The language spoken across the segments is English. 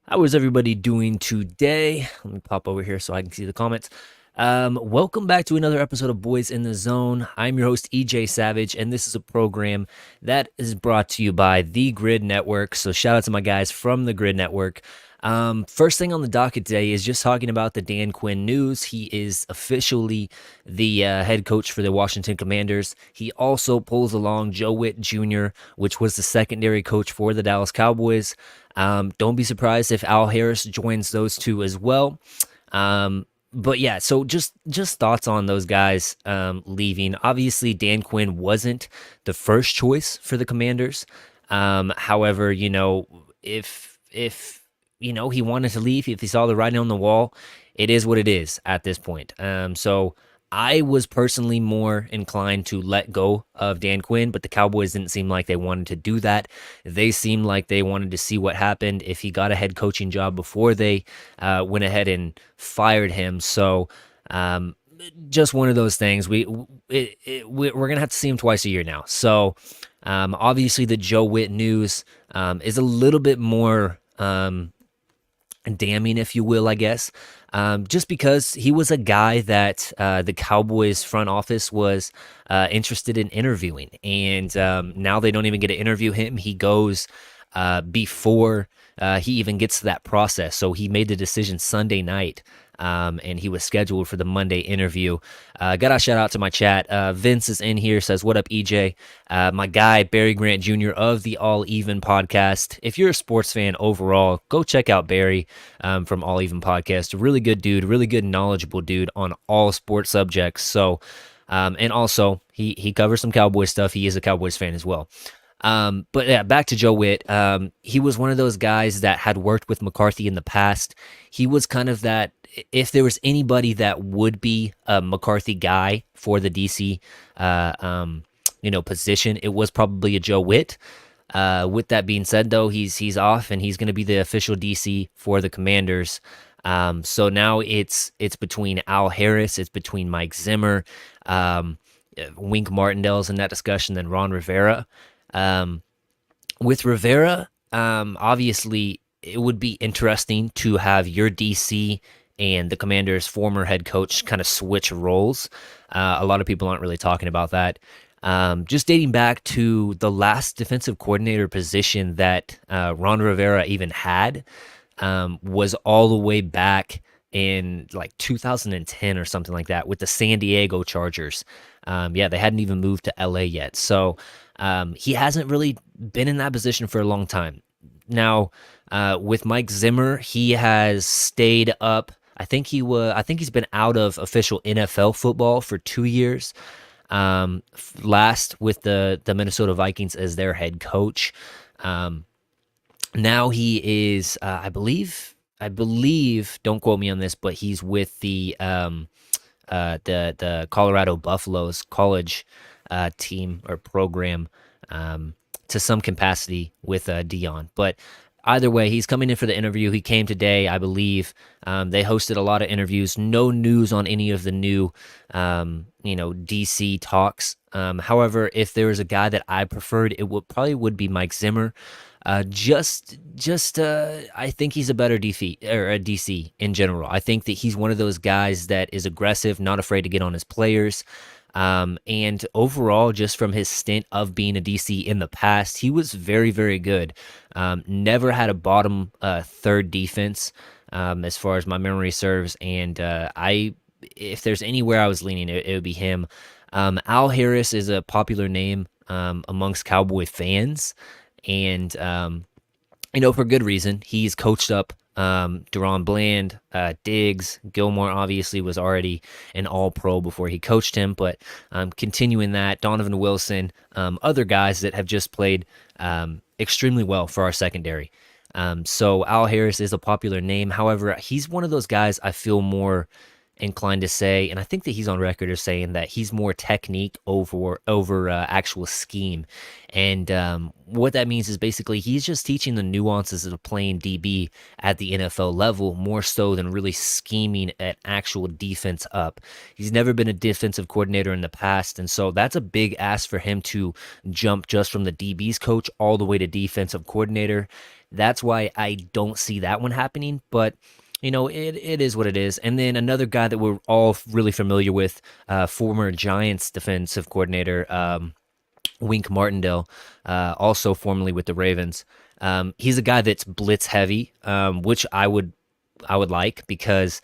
How is everybody doing today? Let me pop over here so I can see the comments. Welcome back to another episode of Boys in the Zone. I'm your host, EJ Savage, and this is a program that is brought to you by the Grid Network. So, shout out to my guys from the Grid Network. First thing on the docket today is just talking about the Dan Quinn news. He is officially the head coach for the Washington Commanders. He also pulls along Joe Whitt Jr., which was the secondary coach for the Dallas Cowboys. Don't be surprised if Al Harris joins those two as well. But yeah, so just thoughts on those guys leaving. Obviously, Dan Quinn wasn't the first choice for the Commanders. However, if he wanted to leave, if he saw the writing on the wall, it is what it is at this point. So I was personally more inclined to let go of Dan Quinn, but the Cowboys didn't seem like they wanted to do that. They seemed like they wanted to see what happened if he got a head coaching job before they went ahead and fired him. So just one of those things. We're gonna have to see him twice a year now. So obviously the Joe Whitt news is a little bit more damning, if you will, I guess. Just because he was a guy that the Cowboys front office was interested in interviewing. And now they don't even get to interview him. He goes before he even gets to that process. So he made the decision Sunday night. And he was scheduled for the Monday interview. Got a shout out to my chat. Vince is in here, says, "What up, EJ?" My guy, Barry Grant Jr. of the All Even podcast. If you're a sports fan overall, go check out Barry from All Even podcast. Really good dude, really good, knowledgeable dude on all sports subjects. So, and also, he covers some Cowboys stuff. He is a Cowboys fan as well. But yeah, back to Joe Whitt. He was one of those guys that had worked with McCarthy in the past. He was kind of that, if there was anybody that would be a McCarthy guy for the DC, position, it was probably a Joe Whitt. With that being said, though, he's off and he's going to be the official DC for the Commanders. So now it's between Al Harris, it's between Mike Zimmer, Wink Martindale's in that discussion, then Ron Rivera. With Rivera, obviously, it would be interesting to have your DC and the Commanders' former head coach kind of switch roles. A lot of people aren't really talking about that. Just dating back to the last defensive coordinator position that Ron Rivera even had was all the way back in like 2010 or something like that with the San Diego Chargers. They hadn't even moved to LA yet. So he hasn't really been in that position for a long time. Now, with Mike Zimmer, he has stayed up. I think he's been out of official NFL football for 2 years. Last with the Minnesota Vikings as their head coach. Now he is, I believe. Don't quote me on this, but he's with the Colorado Buffaloes college team or program to some capacity with Dion. But either way, he's coming in for the interview. He came today, I believe. They hosted a lot of interviews. No news on any of the new, DC talks. However, if there was a guy that I preferred, it would be Mike Zimmer. I think he's a better a DC in general. I think that he's one of those guys that is aggressive, not afraid to get on his players. And overall, just from his stint of being a DC in the past, he was very, very good. Never had a bottom third defense, as far as my memory serves. And if there's anywhere I was leaning, it would be him. Al Harris is a popular name amongst Cowboy fans. And, for good reason. He's coached up Deron Bland, Diggs. Gilmore obviously was already an all-pro before he coached him, but continuing that, Donovan Wilson, other guys that have just played extremely well for our secondary. So Al Harris is a popular name. However, he's one of those guys I feel more inclined to say, and I think that he's on record as saying that he's more technique over actual scheme. And what that means is basically he's just teaching the nuances of playing DB at the NFL level more so than really scheming at actual defense up. He's never been a defensive coordinator in the past, and so that's a big ask for him to jump just from the DB's coach all the way to defensive coordinator. That's why I don't see that one happening. But it is what it is. And then another guy that we're all really familiar with, former Giants defensive coordinator, Wink Martindale, also formerly with the Ravens. He's a guy that's blitz heavy, which I would like, because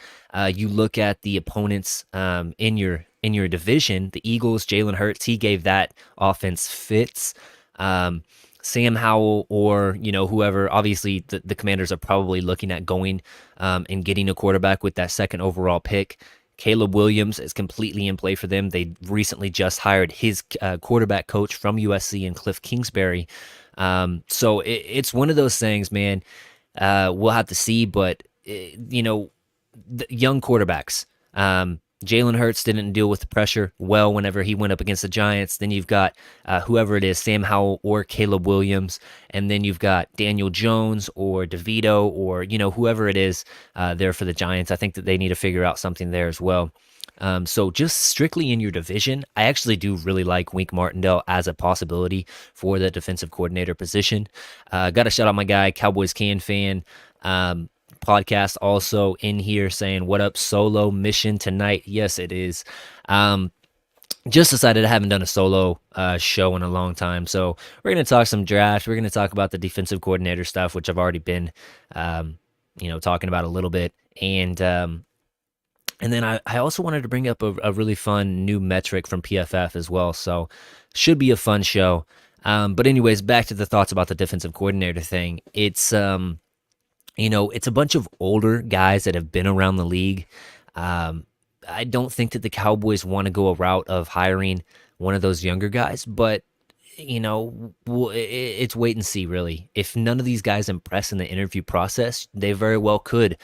you look at the opponents in your division, the Eagles, Jalen Hurts, he gave that offense fits. Um, Sam Howell, or whoever. Obviously, the Commanders are probably looking at going and getting a quarterback with that second overall pick. Caleb Williams is completely in play for them. They recently just hired his quarterback coach from USC, and Cliff Kingsbury. So it's one of those things, man. We'll have to see, but the young quarterbacks. Jalen Hurts didn't deal with the pressure well whenever he went up against the Giants. Then you've got whoever it is, Sam Howell or Caleb Williams, and then you've got Daniel Jones or DeVito, or whoever it is there for the Giants. I think that they need to figure out something there as well. So just strictly in your division, I actually do really like Wink Martindale as a possibility for the defensive coordinator position. Got to shout out my guy, Cowboys Can fan. Podcast also in here saying, "What up, solo mission tonight?" Yes, it is. Just decided I haven't done a solo show in a long time, so we're gonna talk some draft. We're gonna talk about the defensive coordinator stuff, which I've already been, talking about a little bit, and then I also wanted to bring up a really fun new metric from PFF as well. So should be a fun show. But anyways, back to the thoughts about the defensive coordinator thing. It's a bunch of older guys that have been around the league. Um, I don't think that the Cowboys want to go a route of hiring one of those younger guys, but it's wait and see, really. If none of these guys impress in the interview process, they very well could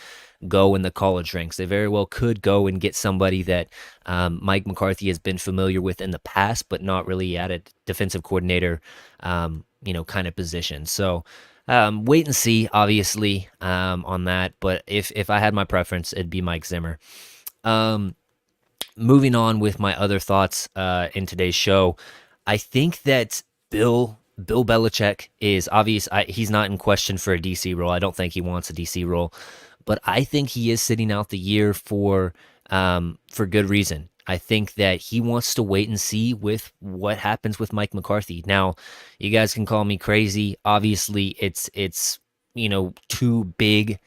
go in the college ranks. They very well could go and get somebody that Mike McCarthy has been familiar with in the past, but not really at a defensive coordinator, kind of position. So wait and see, obviously, on that. But if I had my preference, it'd be Mike Zimmer. Moving on with my other thoughts in today's show, I think that Bill Belichick is obvious. He's not in question for a DC role. I don't think he wants a DC role, but I think he is sitting out the year for good reason. I think that he wants to wait and see with what happens with Mike McCarthy. Now, you guys can call me crazy. Obviously, it's too big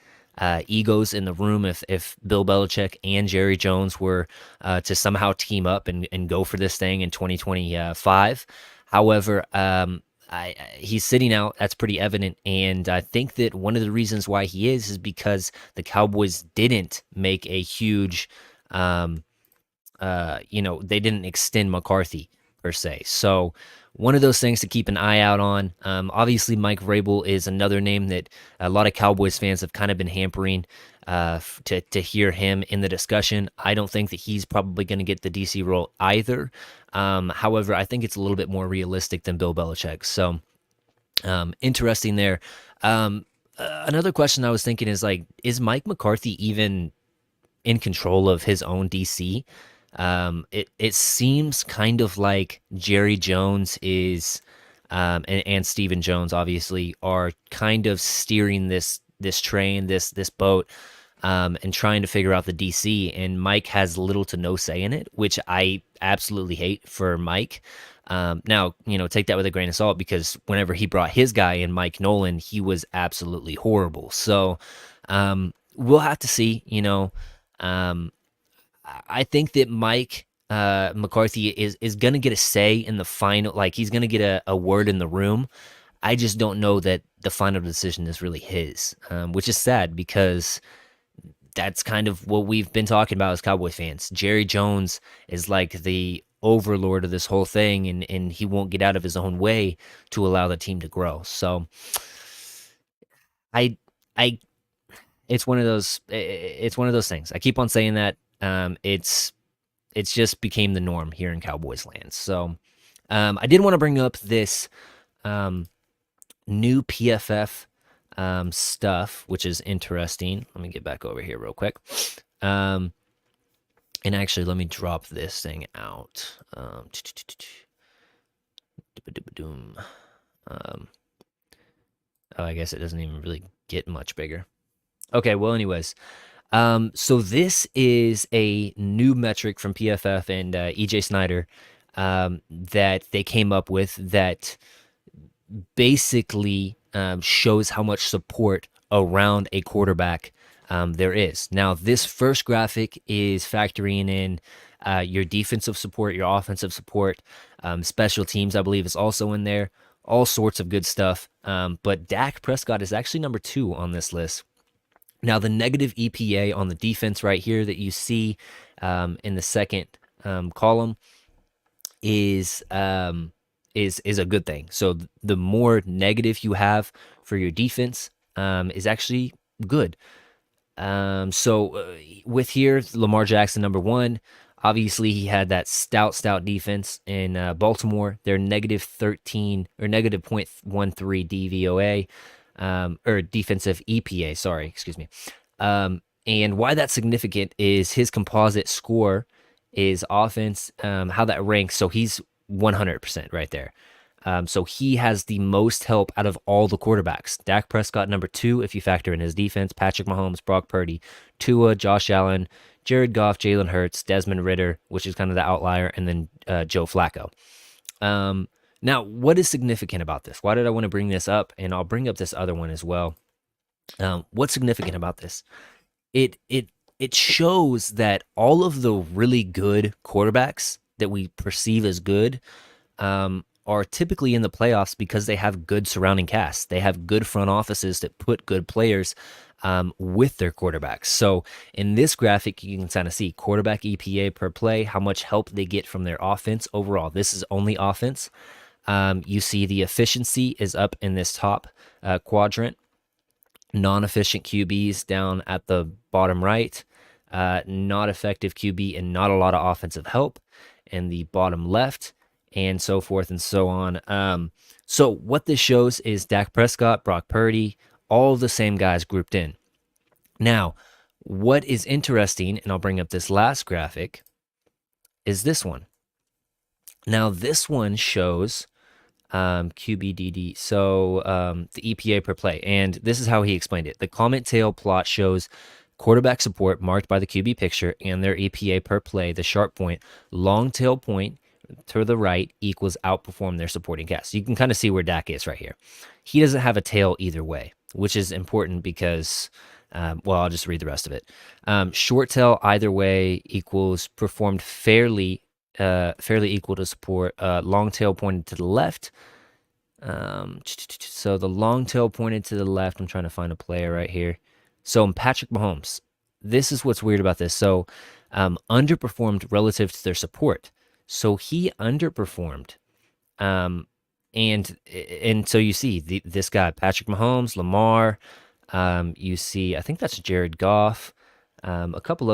egos in the room if Bill Belichick and Jerry Jones were to somehow team up and go for this thing in 2025. However, he's sitting out. That's pretty evident. And I think that one of the reasons why he is because the Cowboys didn't make a huge, they didn't extend McCarthy per se. So one of those things to keep an eye out on. Obviously, Mike Vrabel is another name that a lot of Cowboys fans have kind of been hampering to hear him in the discussion. I don't think that he's probably going to get the DC role either. However, I think it's a little bit more realistic than Bill Belichick. So interesting there. Another question I was thinking is is Mike McCarthy even in control of his own DC? It seems kind of like Jerry Jones is, and Stephen Jones obviously are kind of steering this train, this boat, and trying to figure out the DC. And Mike has little to no say in it, which I absolutely hate for Mike. Now, take that with a grain of salt, because whenever he brought his guy in, Mike Nolan, he was absolutely horrible. So we'll have to see. Um, I think that Mike McCarthy is going to get a say in the final. Like, he's going to get a word in the room. I just don't know that the final decision is really his, which is sad, because that's kind of what we've been talking about as Cowboys fans. Jerry Jones is like the overlord of this whole thing, and he won't get out of his own way to allow the team to grow. So I I it's one of those things. I keep on saying that. It's just became the norm here in Cowboys land. So I did want to bring up this new PFF stuff, which is interesting. Let me get back over here real quick. And actually, let me drop this thing out. Oh, I guess it doesn't even really get much bigger. Okay, well, anyways, so this is a new metric from PFF and EJ Snyder that they came up with that basically shows how much support around a quarterback there is. Now, this first graphic is factoring in your defensive support, your offensive support, special teams, I believe, is also in there. All sorts of good stuff. But Dak Prescott is actually number 2 on this list. Now, the negative EPA on the defense right here that you see in the second column is a good thing. So the more negative you have for your defense is actually good. With here, Lamar Jackson number 1. Obviously, he had that stout defense in Baltimore. They're negative 13 or negative 0.13 DVOA or defensive EPA. Sorry, excuse me. And why that's significant is his composite score is offense, how that ranks. So he's 100% right there. So he has the most help out of all the quarterbacks. Dak Prescott, number 2, if you factor in his defense. Patrick Mahomes, Brock Purdy, Tua, Josh Allen, Jared Goff, Jalen Hurts, Desmond Ritter, which is kind of the outlier, and then Joe Flacco. Now, what is significant about this? Why did I want to bring this up? And I'll bring up this other one as well. What's significant about this? It shows that all of the really good quarterbacks that we perceive as good are typically in the playoffs because they have good surrounding casts. They have good front offices that put good players with their quarterbacks. So in this graphic, you can kind of see quarterback EPA per play, how much help they get from their offense overall. This is only offense. You see the efficiency is up in this top quadrant. Non-efficient QBs down at the bottom right. Not effective QB and not a lot of offensive help in the bottom left, and so forth and so on. So what this shows is Dak Prescott, Brock Purdy, all of the same guys grouped in. Now, what is interesting, and I'll bring up this last graphic, is this one. Now, this one shows QBDD, so the EPA per play, and this is how he explained it. The comment tail plot shows quarterback support marked by the QB picture and their EPA per play, the sharp point. Long tail point to the right equals outperform their supporting cast. You can kind of see where Dak is right here. He doesn't have a tail either way, which is important because, well, I'll just read the rest of it. Short tail either way equals performed fairly equal to support. Long tail pointed to the left. So the long tail pointed to the left. I'm trying to find a player right here. So Patrick Mahomes, this is what's weird about this. So underperformed relative to their support. So he underperformed. And so you see this guy, Patrick Mahomes, Lamar. You see, I think that's Jared Goff. A couple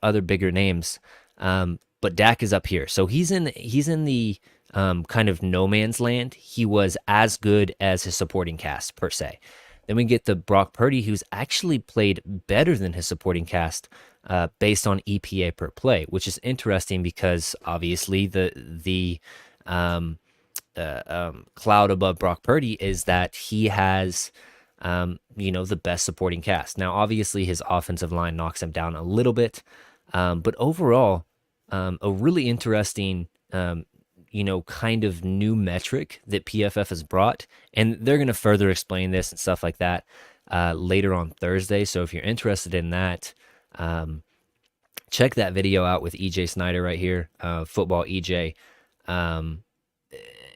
other bigger names. But Dak is up here. So he's in the kind of no man's land. He was as good as his supporting cast per se. Then we get the Brock Purdy, who's actually played better than his supporting cast based on EPA per play, which is interesting because obviously the cloud above Brock Purdy is that he has the best supporting cast. Now, obviously, his offensive line knocks him down a little bit, but overall, a really interesting kind of new metric that PFF has brought, and they're going to further explain this and stuff like that later on Thursday. So if you're interested in that, check that video out with EJ Snyder right here, Football EJ.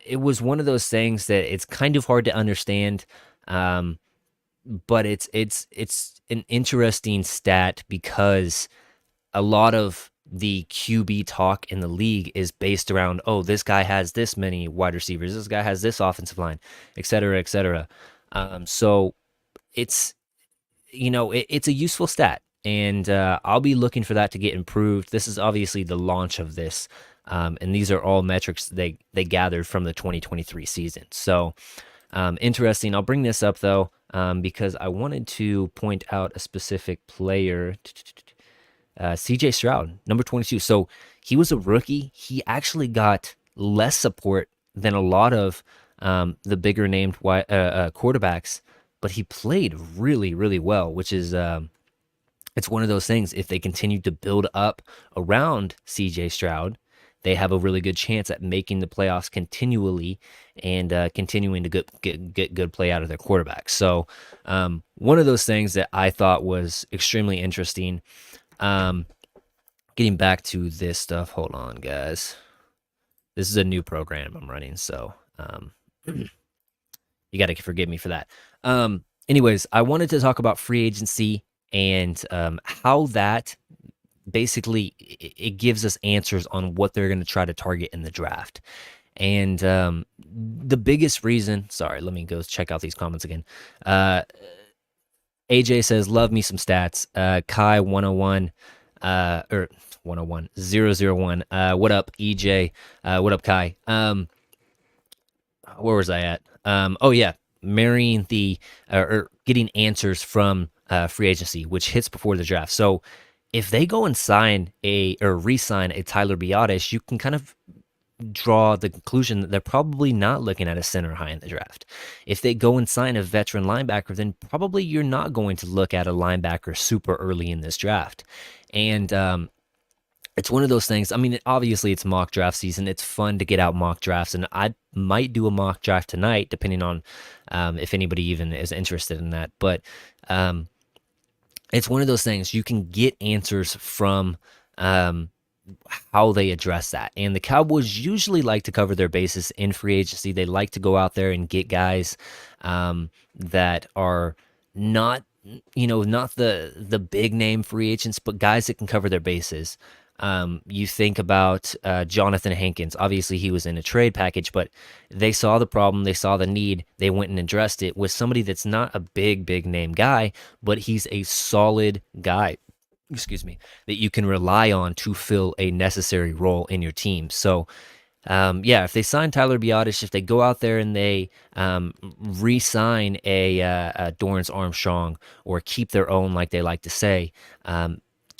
It was one of those things that it's kind of hard to understand, but it's an interesting stat because a lot of the QB talk in the league is based around, oh, this guy has this many wide receivers, this guy has this offensive line, et cetera, et cetera. So it's, it's a useful stat, and I'll be looking for that to get improved. This is obviously the launch of this, and these are all metrics they gathered from the 2023 season. So interesting. I'll bring this up, though, because I wanted to point out a specific player. CJ Stroud, number 22. So he was a rookie. He actually got less support than a lot of the bigger named quarterbacks but he played really, really well, which is it's one of those things. If they continue to build up around CJ Stroud, they have a really good chance at making the playoffs continually and continuing to get good play out of their quarterback. So, one of those things that I thought was extremely interesting. Um, Getting back to this stuff, hold on, guys. This is a new program I'm running, so you got to forgive me for that. Anyways, I wanted to talk about free agency and how that basically it gives us answers on what they're going to try to target in the draft. And the biggest reason, sorry, let me go check out these comments again. AJ says, love me some stats. Kai 101, or 101, 001. What up, EJ? What up, Kai? Where was I at? Oh yeah, marrying the or getting answers from free agency, which hits before the draft. So if they go and sign a or re-sign a Tyler Biadasz, you can kind of draw the conclusion that they're probably not looking at a center high in the draft. If they go and sign a veteran linebacker, then probably you're not going to look at a linebacker super early in this draft. And it's one of those things. I mean, obviously it's mock draft season. It's fun to get out mock drafts, and I might do a mock draft tonight, depending on if anybody even is interested in that. But it's one of those things. You can get answers from how they address that. And the Cowboys usually like to cover their bases in free agency. They like to go out there and get guys that are not, not the big name free agents, but guys that can cover their bases. You think about Jonathan Hankins. Obviously, he was in a trade package, but they saw the problem, they saw the need, they went and addressed it with somebody that's not a big name guy, but he's a solid guy. Excuse me, that you can rely on to fill a necessary role in your team. So, yeah, if they sign Tyler Biadasz, if they go out there and they re-sign a Dorrance Armstrong or keep their own, like they like to say,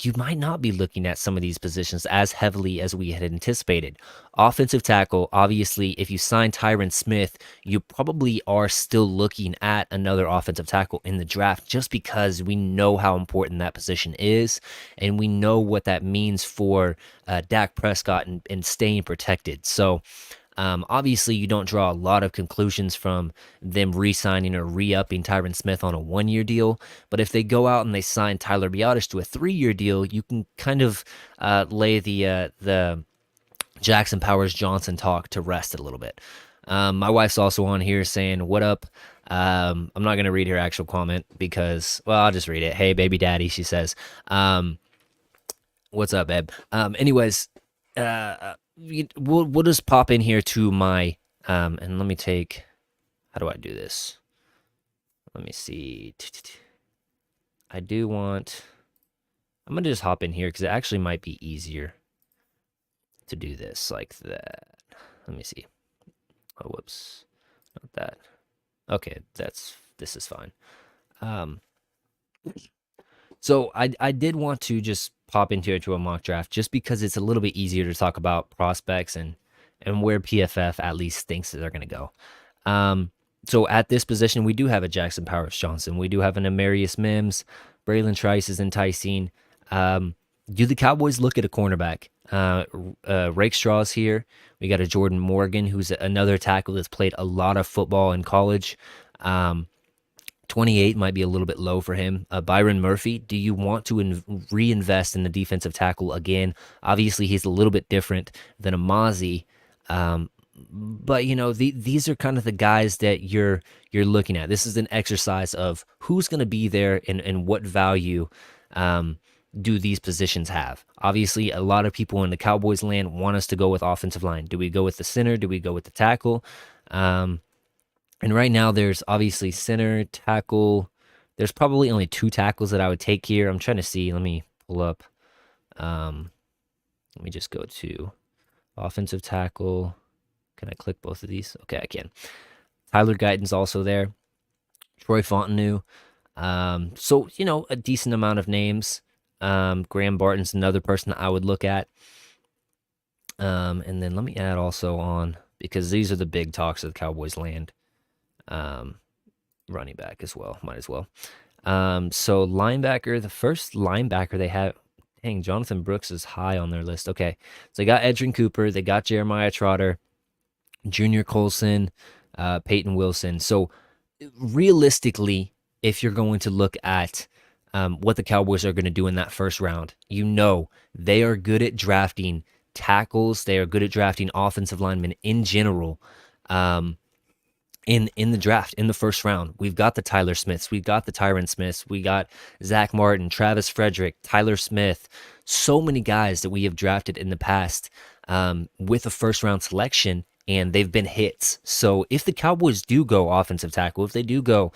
you might not be looking at some of these positions as heavily as we had anticipated. Offensive tackle, obviously, if you sign Tyron Smith, you probably are still looking at another offensive tackle in the draft just because we know how important that position is and we know what that means for Dak Prescott and staying protected. So, obviously, you don't draw a lot of conclusions from them re-signing or re-upping Tyron Smith on a 1-year deal. But if they go out and they sign Tyler Biadasz to a 3-year deal, you can kind of lay the Jackson Powers Johnson talk to rest a little bit. My wife's also on here saying, "What up?" I'm not gonna read her actual comment because, well, I'll just read it. Hey, baby daddy, she says. What's up, babe? Anyways, we'll just pop in here to my and let me take. How do I do this? Let me see. I do want. I'm gonna just hop in here because it actually might be easier to do this like that. Let me see. Oh, whoops, not that. Okay, this is fine. So I did want to just pop into a mock draft just because it's a little bit easier to talk about prospects and where PFF at least thinks that they're going to go. So at this position, we do have a Jackson Powers Johnson. We do have an Amarius Mims. Braylon Trice is enticing. Do the Cowboys look at a cornerback? Rakestraw's here. We got a Jordan Morgan, who's another tackle that's played a lot of football in college. 28 might be a little bit low for him. Byron Murphy, do you want to reinvest in the defensive tackle again? Obviously, he's a little bit different than Amazi, but these are kind of the guys that you're looking at. This is an exercise of who's going to be there and what value do these positions have. Obviously, a lot of people in the Cowboys land want us to go with offensive line. Do we go with the center? Do we go with the tackle? And right now, there's obviously center, tackle. There's probably only 2 tackles that I would take here. I'm trying to see. Let me pull up. Let me just go to offensive tackle. Can I click both of these? Okay, I can. Tyler Guyton's also there. Troy Fontenot. So, a decent amount of names. Graham Barton's another person that I would look at. And then let me add also on, because these are the big talks of the Cowboys land. running back as well. Might as well. So linebacker, the first linebacker they have, dang, Jonathan Brooks is high on their list. Okay. So they got Edrin Cooper, they got Jeremiah Trotter, Junior Colson, Peyton Wilson. So realistically, if you're going to look at what the Cowboys are going to do in that first round, you know they are good at drafting tackles. They are good at drafting offensive linemen in general. In the draft in the first round, we've got the Tyler Smiths, we've got the Tyron Smiths, we got Zach Martin, Travis Frederick, Tyler Smith, so many guys that we have drafted in the past with a first round selection, and they've been hits. So if the Cowboys do go offensive tackle, if they do go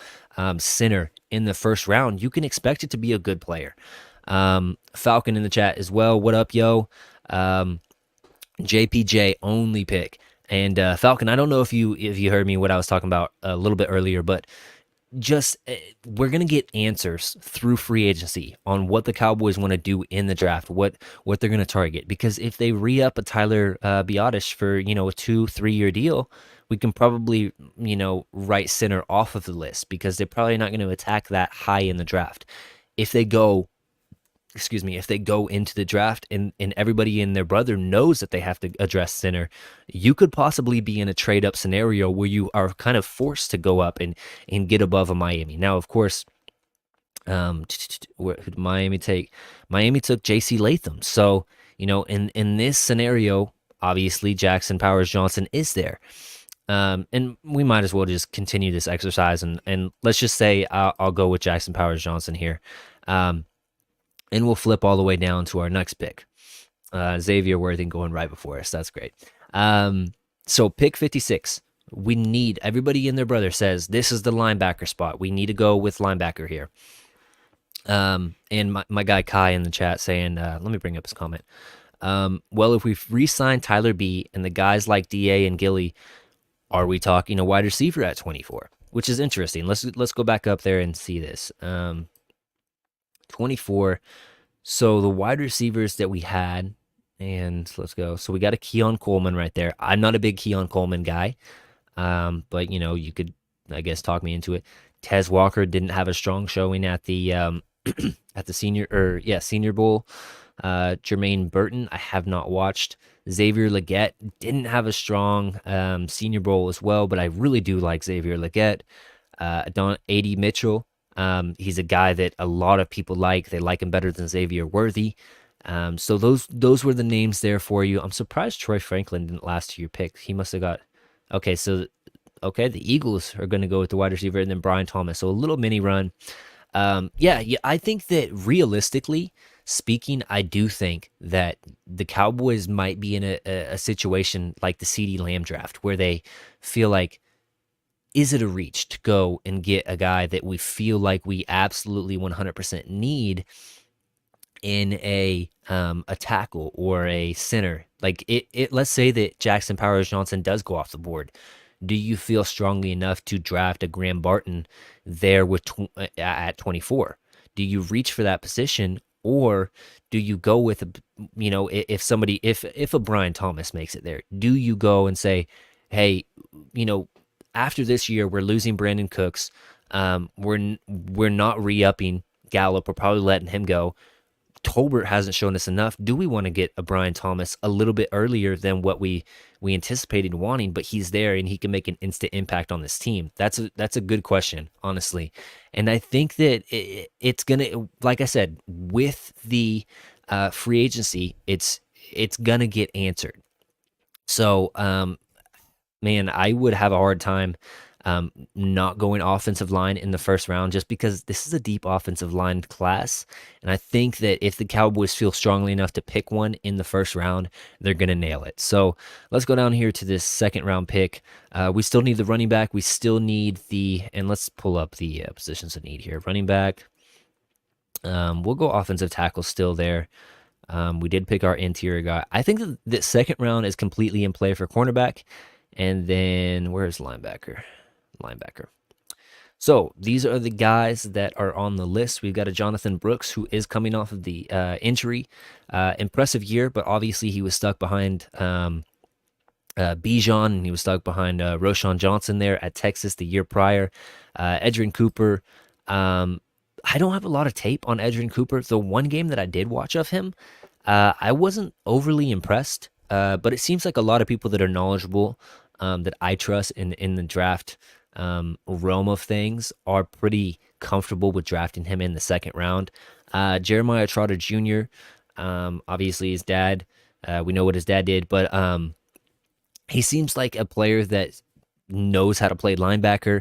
center in the first round, you can expect it to be a good player. Falcon in the chat as well. What up, yo? JPJ only pick. And Falcon, I don't know if you heard me what I was talking about a little bit earlier, but just we're gonna get answers through free agency on what the Cowboys want to do in the draft, what they're gonna target. Because if they re-up a Tyler Biotish for a 2-3 year deal, we can probably write center off of the list because they're probably not going to attack that high in the draft. If they go if they go into the draft and everybody and their brother knows that they have to address center, you could possibly be in a trade up scenario where you are kind of forced to go up and get above a Miami. Now, of course, who did Miami take? Miami took JC Latham. So, in this scenario, obviously Jackson Powers Johnson is there. And we might as well just continue this exercise and let's just say I'll go with Jackson Powers Johnson here. And we'll flip all the way down to our next pick. Xavier Worthing going right before us. That's great. So pick 56. We need, everybody and their brother says, this is the linebacker spot. We need to go with linebacker here. And my guy Kai in the chat saying, let me bring up his comment. Well, if we've re-signed Tyler B and the guys like DA and Gilly, are we talking a wide receiver at 24? Which is interesting. Let's go back up there and see this. 24. So the wide receivers that we had, and let's go. So we got a Keon Coleman right there. I'm not a big Keon Coleman guy, but you could, I guess, talk me into it. Tez Walker didn't have a strong showing at the at the Senior Bowl. Jermaine Burton, I have not watched. Xavier Legette didn't have a strong Senior Bowl as well, but I really do like Xavier Legette. A.D. Mitchell. He's a guy that a lot of people like. They like him better than Xavier Worthy. So those were the names there for you. I'm surprised Troy Franklin didn't last to your pick. He must have got okay. So the Eagles are going to go with the wide receiver and then Brian Thomas. So a little mini run. Yeah. I think that realistically speaking, I do think that the Cowboys might be in a situation like the CeeDee Lamb draft where they feel like, is it a reach to go and get a guy that we feel like we absolutely 100% need in a tackle or a center? Like let's say that Jackson Powers Johnson does go off the board. Do you feel strongly enough to draft a Graham Barton there at 24? Do you reach for that position, or do you go with if a Brian Thomas makes it there, do you go and say, hey, after this year, we're losing Brandon Cooks. We're not re-upping Gallup. We're probably letting him go. Tolbert hasn't shown us enough. Do we want to get a Brian Thomas a little bit earlier than what we anticipated wanting? But he's there and he can make an instant impact on this team. That's a good question, honestly. And I think that it's gonna, like I said, with the free agency, it's gonna get answered. So, man, I would have a hard time not going offensive line in the first round just because this is a deep offensive line class. And I think that if the Cowboys feel strongly enough to pick one in the first round, they're going to nail it. So let's go down here to this second round pick. We still need the running back. We still need and let's pull up the positions of need here. Running back. We'll go offensive tackle still there. We did pick our interior guy. I think that the second round is completely in play for cornerback. And then where's linebacker? So these are the guys that are on the list. We've got a Jonathan Brooks who is coming off of the injury. Impressive year, but obviously he was stuck behind Bijan, and he was stuck behind Roshan Johnson there at Texas the year prior. Edgerrin Cooper. Um, I don't have a lot of tape on Edgerrin Cooper. The one game that I did watch of him, I wasn't overly impressed. But it seems like a lot of people that are knowledgeable, that I trust in the draft realm of things, are pretty comfortable with drafting him in the second round. Jeremiah Trotter Jr. Obviously his dad. We know what his dad did, but he seems like a player that knows how to play linebacker.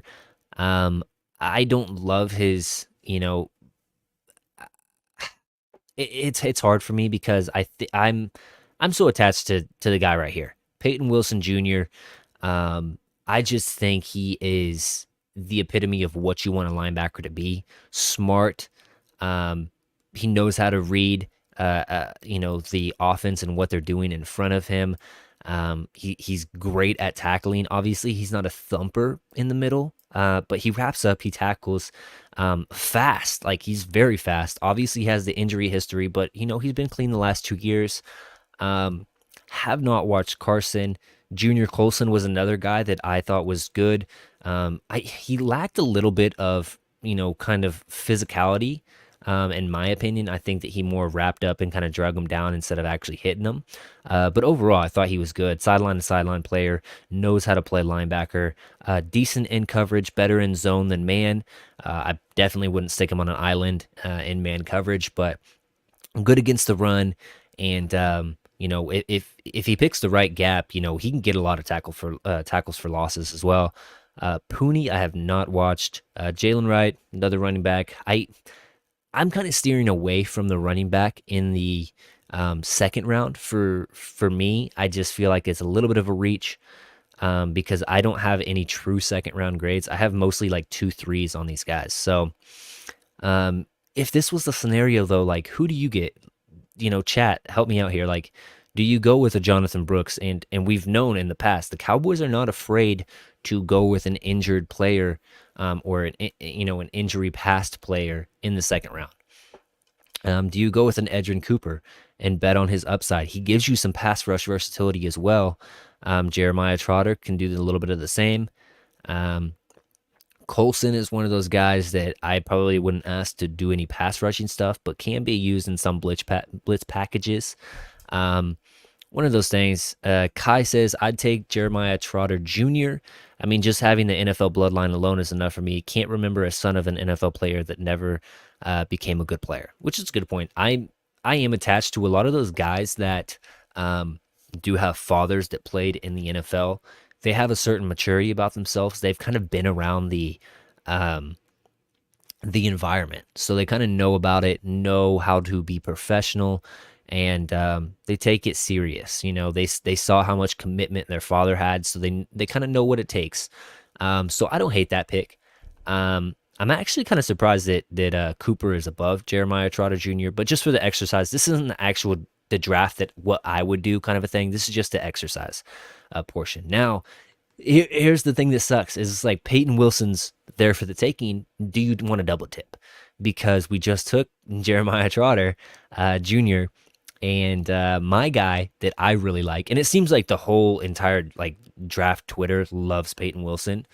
Um, I don't love his, it's hard for me because I'm so attached to the guy right here, Peyton Wilson Jr. I just think he is the epitome of what you want a linebacker to be: smart. Um, he knows how to read, the offense and what they're doing in front of him. He's great at tackling. Obviously, he's not a thumper in the middle, but he wraps up, he tackles fast. Like, he's very fast. Obviously, he has the injury history, but he's been clean the last 2 years. Um, have not watched Carson. Junior Colson was another guy that I thought was good. He lacked a little bit of, kind of physicality. In my opinion, I think that he more wrapped up and kind of drug him down instead of actually hitting him. But overall, I thought he was good. Sideline to sideline player, knows how to play linebacker, decent in coverage, better in zone than man. I definitely wouldn't stick him on an island in man coverage, but good against the run. And if he picks the right gap, he can get a lot of tackles for losses as well. Pooney, I have not watched. Jalen Wright, another running back. I'm kind of steering away from the running back in the second round. For me, I just feel like it's a little bit of a reach, because I don't have any true second round grades. I have mostly like 2 3s on these guys. So if this was the scenario though, like, who do you get? Chat, help me out here. Like, do you go with a Jonathan Brooks? And we've known in the past the Cowboys are not afraid to go with an injured player, or an injury past player in the second round. Do you go with an Edgerrin Cooper and bet on his upside? He gives you some pass rush versatility as well. Jeremiah Trotter can do a little bit of the same. Colson is one of those guys that I probably wouldn't ask to do any pass rushing stuff, but can be used in some blitz packages. One of those things. Kai says, I'd take Jeremiah Trotter Jr. I mean, just having the NFL bloodline alone is enough for me. Can't remember a son of an NFL player that never became a good player, which is a good point. I am attached to a lot of those guys that do have fathers that played in the NFL. They have a certain maturity about themselves. They've kind of been around the environment, so they kind of know about it, know how to be professional, and they take it serious. They saw how much commitment their father had, so they kind of know what it takes. So I don't hate that pick. I'm actually kind of surprised that Cooper is above Jeremiah Trotter Jr., but just for the exercise, this isn't the draft that what I would do kind of a thing. This is just the exercise portion. Now, here's the thing that sucks is it's like Peyton Wilson's there for the taking. Do you want to double tip? Because we just took Jeremiah Trotter Jr., and my guy that I really like, and it seems like the whole entire like draft Twitter loves Peyton Wilson.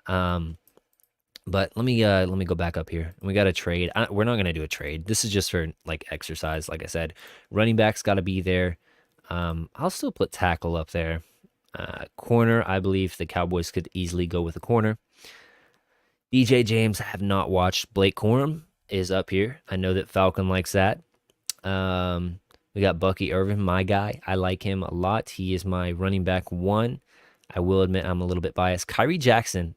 But let me go back up here. We got a trade. We're not gonna do a trade. This is just for like exercise. Like I said, running back's got to be there. I'll still put tackle up there. Corner, I believe the Cowboys could easily go with a corner. DJ James, I have not watched. Blake Corum is up here. I know that Falcon likes that. We got Bucky Irvin, my guy. I like him a lot. He is my running back one. I will admit I'm a little bit biased. Kyrie Jackson.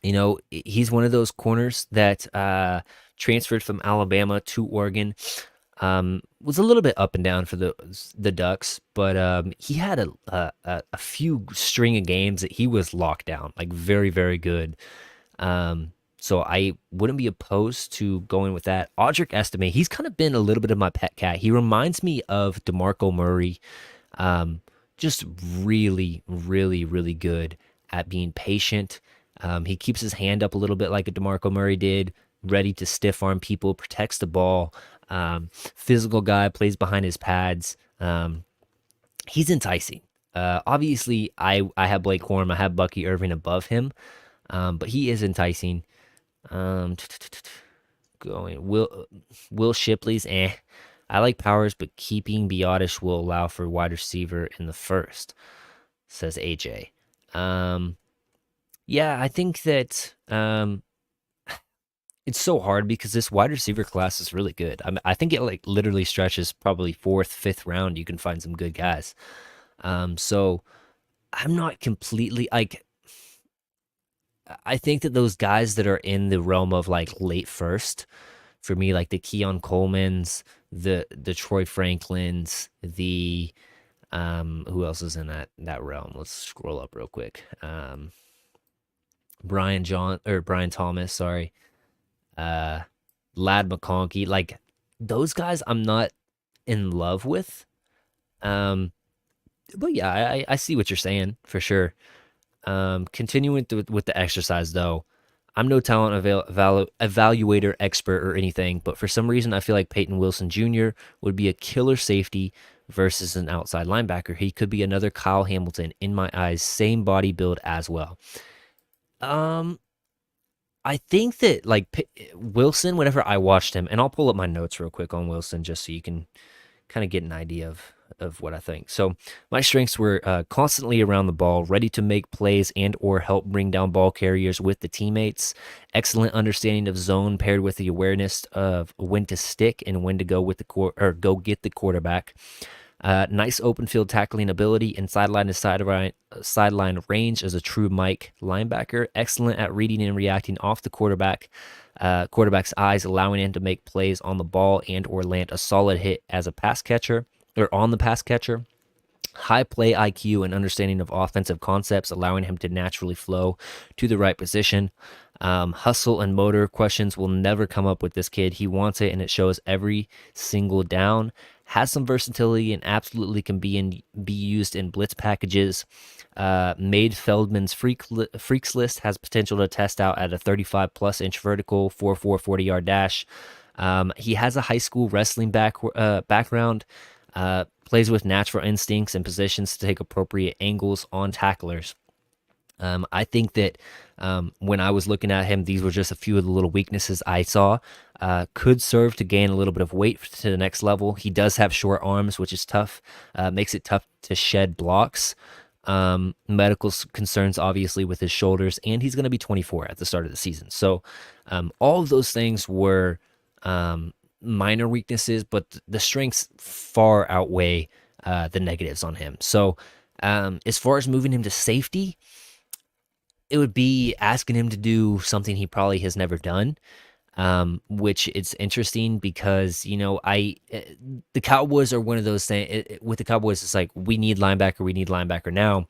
He's one of those corners that transferred from Alabama to Oregon. Was a little bit up and down for the Ducks, but he had a few string of games that he was locked down, like very, very good. So I wouldn't be opposed to going with that. Audric Estime, he's kind of been a little bit of my pet cat. He reminds me of DeMarco Murray. Just really, really, really good at being patient. He keeps his hand up a little bit like a DeMarco Murray did, ready to stiff arm people, protects the ball. Physical guy, plays behind his pads. He's enticing. Obviously, I have Blake Corum, I have Bucky Irving above him, but he is enticing. Um, going Will Shipley's I like Powers, but keeping Biotish will allow for wide receiver in the first, says AJ. Um, yeah, I think that it's so hard because this wide receiver class is really good. I think it like literally stretches probably fourth, fifth round. You can find some good guys. So I'm not completely like. I think that those guys that are in the realm of like late first for me, like the Keon Colemans, the Troy Franklins, the who else is in that realm? Let's scroll up real quick. Brian Thomas, sorry. Uh Lad McConkey, like those guys I'm not in love with. Um but yeah, I see what you're saying for sure. Continuing with the exercise though, I'm no talent evaluator expert or anything, but for some reason I feel like Peyton Wilson Jr. would be a killer safety versus an outside linebacker. He could be another Kyle Hamilton in my eyes, same body build as well. Um, I think that like Wilson, whenever I watched him, and I'll pull up my notes real quick on Wilson just so you can kind of get an idea of what I think. So my strengths were constantly around the ball, ready to make plays and or help bring down ball carriers with the teammates. Excellent understanding of zone paired with the awareness of when to stick and when to go with or go get the quarterback. Nice open field tackling ability and sideline range as a true Mike linebacker. Excellent at reading and reacting off the quarterback's eyes, allowing him to make plays on the ball and or land a solid hit as a pass catcher or on the pass catcher. High play IQ and understanding of offensive concepts, allowing him to naturally flow to the right position. Hustle and motor questions will never come up with this kid. He wants it, and it shows every single down. Has some versatility and absolutely can be used in blitz packages. Made Feldman's freaks list, has potential to test out at a 35 plus inch vertical, 4.4 40-yard dash. He has a high school wrestling background. Plays with natural instincts and positions to take appropriate angles on tacklers. I think that when I was looking at him, these were just a few of the little weaknesses I saw. Could serve to gain a little bit of weight to the next level. He does have short arms, which is tough. Makes it tough to shed blocks. Medical concerns, obviously, with his shoulders, and he's going to be 24 at the start of the season. So, all of those things were minor weaknesses, but the strengths far outweigh the negatives on him. So, as far as moving him to safety, it would be asking him to do something he probably has never done. Which it's interesting because the Cowboys are one of those things. With the Cowboys, it's like we need linebacker now,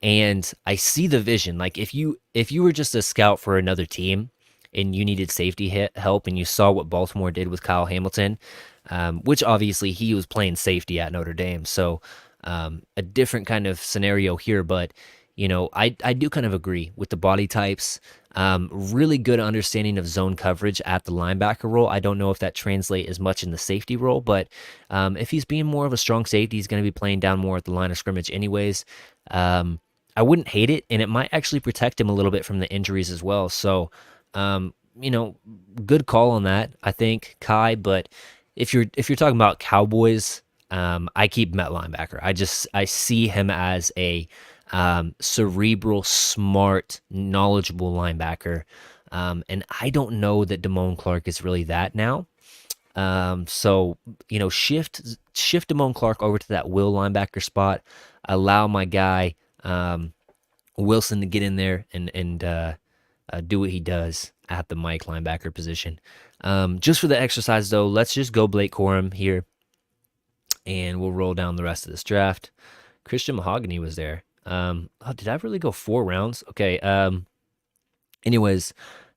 and I see the vision. Like if you were just a scout for another team and you needed safety help, and you saw what Baltimore did with Kyle Hamilton, which obviously he was playing safety at Notre Dame, so a different kind of scenario here, but. I do kind of agree with the body types. Really good understanding of zone coverage at the linebacker role. I don't know if that translates as much in the safety role, but if he's being more of a strong safety, he's going to be playing down more at the line of scrimmage anyways. I wouldn't hate it, and it might actually protect him a little bit from the injuries as well. So, good call on that, I think, Kai. But if you're talking about Cowboys, I keep him at linebacker. I see him as a cerebral, smart, knowledgeable linebacker. And I don't know that Damone Clark is really that now. So, shift Damone Clark over to that will linebacker spot. Allow my guy Wilson to get in there and do what he does at the Mike linebacker position. Just for the exercise, though, let's just go Blake Corum here, and we'll roll down the rest of this draft. Christian Mahogany was there. Did I really go 4 rounds? Okay. Anyways,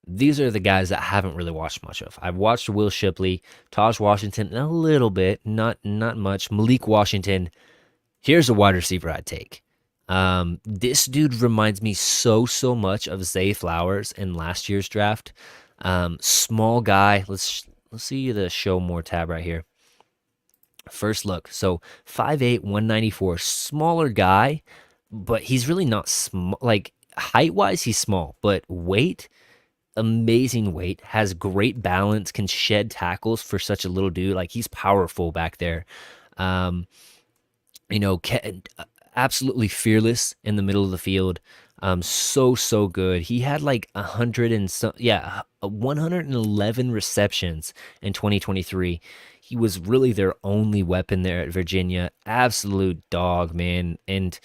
these are the guys that I haven't really watched much of. I've watched Will Shipley, Taj Washington a little bit, not much. Malik Washington. Here's a wide receiver I'd take. This dude reminds me so much of Zay Flowers in last year's draft. Small guy. Let's see the show more tab right here. First look, so 5'8", 194, smaller guy, but he's really not small. Like height wise, he's small, but weight, amazing weight, has great balance, can shed tackles for such a little dude. Like he's powerful back there. Um, you know, absolutely fearless in the middle of the field. So good. He had like 111 receptions in 2023. He was really their only weapon there at Virginia. Absolute dog, man. And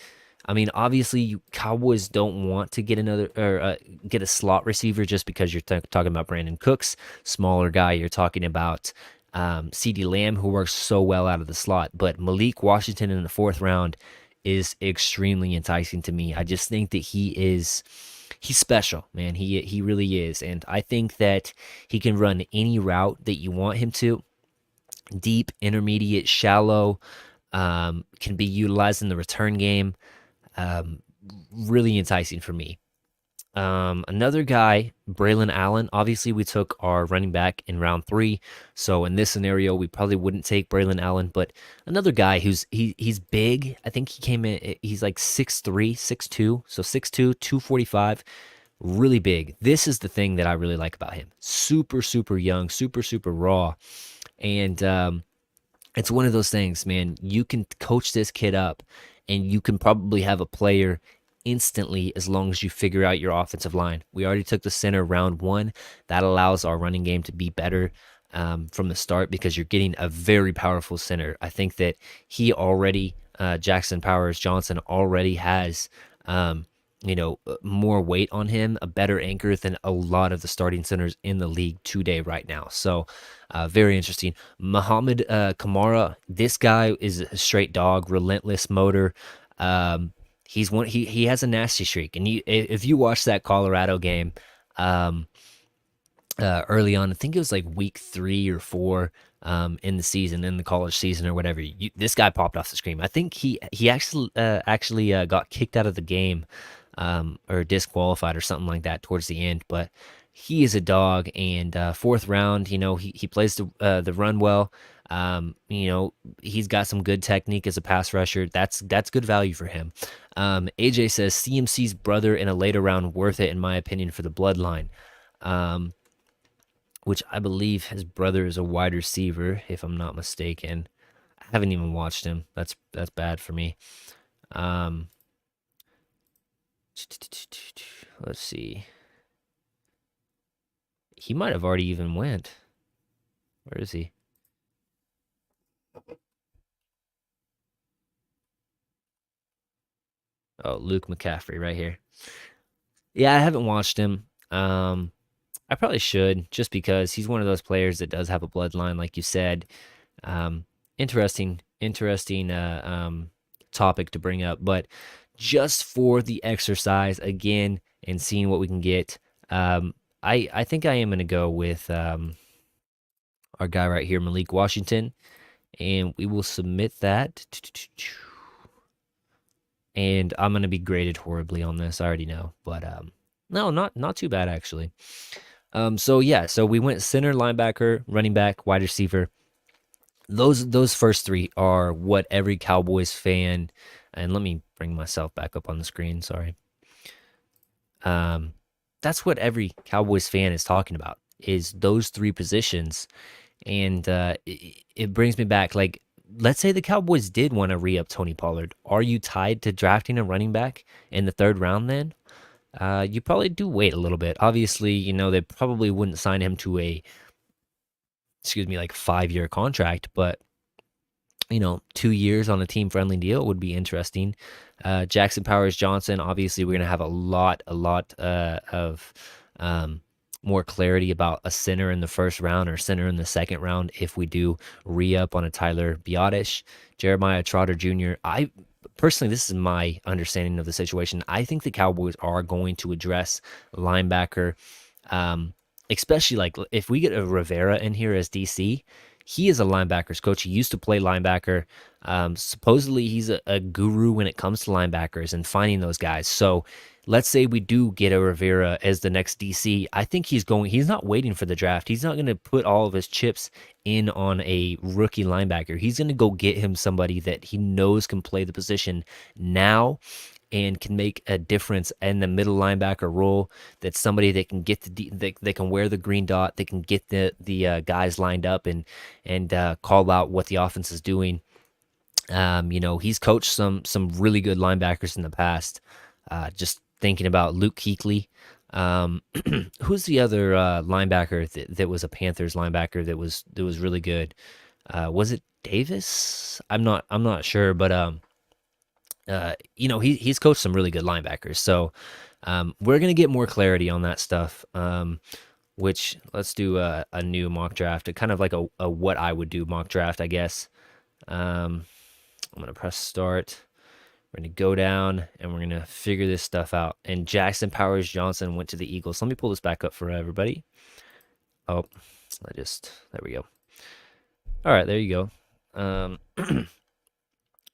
I mean, obviously, Cowboys don't want to get another or get a slot receiver just because you're talking about Brandon Cooks, smaller guy. You're talking about CeeDee Lamb, who works so well out of the slot. But Malik Washington in the fourth round is extremely enticing to me. I just think that he's special, man. He really is, and I think that he can run any route that you want him to. Deep, intermediate, shallow, can be utilized in the return game. Um, really enticing for me. Another guy, Braylon Allen. Obviously, we took our running back in round 3, so in this scenario, we probably wouldn't take Braylon Allen. But another guy he's big. I think he came in. He's like 6'3", 6'2", so 6'2", 245. Really big. This is the thing that I really like about him. Super young, super raw, and it's one of those things, man. You can coach this kid up, and you can probably have a player instantly as long as you figure out your offensive line. We already took the center round 1. That allows our running game to be better from the start because you're getting a very powerful center. I think that he already, Jackson Powers Johnson, already has. More weight on him, a better anchor than a lot of the starting centers in the league today right now. So, very interesting. Muhammad Kamara, this guy is a straight dog, relentless motor. He's one. He has a nasty streak, and if you watch that Colorado game, um, early on, I think it was like week 3 or 4 in the season, in the college season or whatever. This guy popped off the screen. I think he actually got kicked out of the game or disqualified or something like that towards the end. But he is a dog, and fourth round, he plays the run well. He's got some good technique as a pass rusher. That's good value for him. AJ says CMC's brother in a later round worth it in my opinion for the bloodline. Which I believe his brother is a wide receiver, if I'm not mistaken. I haven't even watched him. That's bad for me. Um, let's see. He might have already even went. Where is he? Oh, Luke McCaffrey right here. Yeah, I haven't watched him. I probably should, just because he's one of those players that does have a bloodline, like you said. Um, interesting topic to bring up, but just for the exercise again and seeing what we can get, I think I am going to go with our guy right here, Malik Washington, and we will submit that. And I'm going to be graded horribly on this. I already know, but no, not too bad actually. So we went center, linebacker, running back, wide receiver. Those first 3 are what every Cowboys fan, and let me bring myself back up on the screen, sorry. That's what every Cowboys fan is talking about, is those 3 positions. And it brings me back, like, let's say the Cowboys did want to re-up Tony Pollard. Are you tied to drafting a running back in the 3rd round then? You probably do wait a little bit. Obviously, they probably wouldn't sign him to a, 5-year contract, but 2 years on a team-friendly deal would be interesting. Jackson Powers Johnson, obviously, we're gonna have a lot of more clarity about a center in the 1st round or center in the 2nd round if we do re-up on a Tyler Biotish. Jeremiah Trotter Jr., I personally, this is my understanding of the situation. I think the Cowboys are going to address linebacker, especially like if we get a Rivera in here as DC. He is a linebackers coach. He used to play linebacker. Supposedly, he's a guru when it comes to linebackers and finding those guys. So let's say we do get a Rivera as the next DC. I think he's not waiting for the draft. He's not going to put all of his chips in on a rookie linebacker. He's going to go get him somebody that he knows can play the position now and can make a difference in the middle linebacker role. That's somebody that can get they can wear the green dot. They can get the guys lined up and call out what the offense is doing. He's coached some really good linebackers in the past. Just thinking about Luke Kuechly. Who's the other linebacker that was a Panthers linebacker that was really good? Was it Davis? I'm not sure, but he's coached some really good linebackers. So we're gonna get more clarity on that stuff. Which let's do a new mock draft, kind of like a what I would do mock draft, I guess. I'm gonna press start. We're gonna go down and we're gonna figure this stuff out. And Jackson Powers Johnson went to the Eagles. Let me pull this back up for everybody. Oh, there we go. All right, there you go.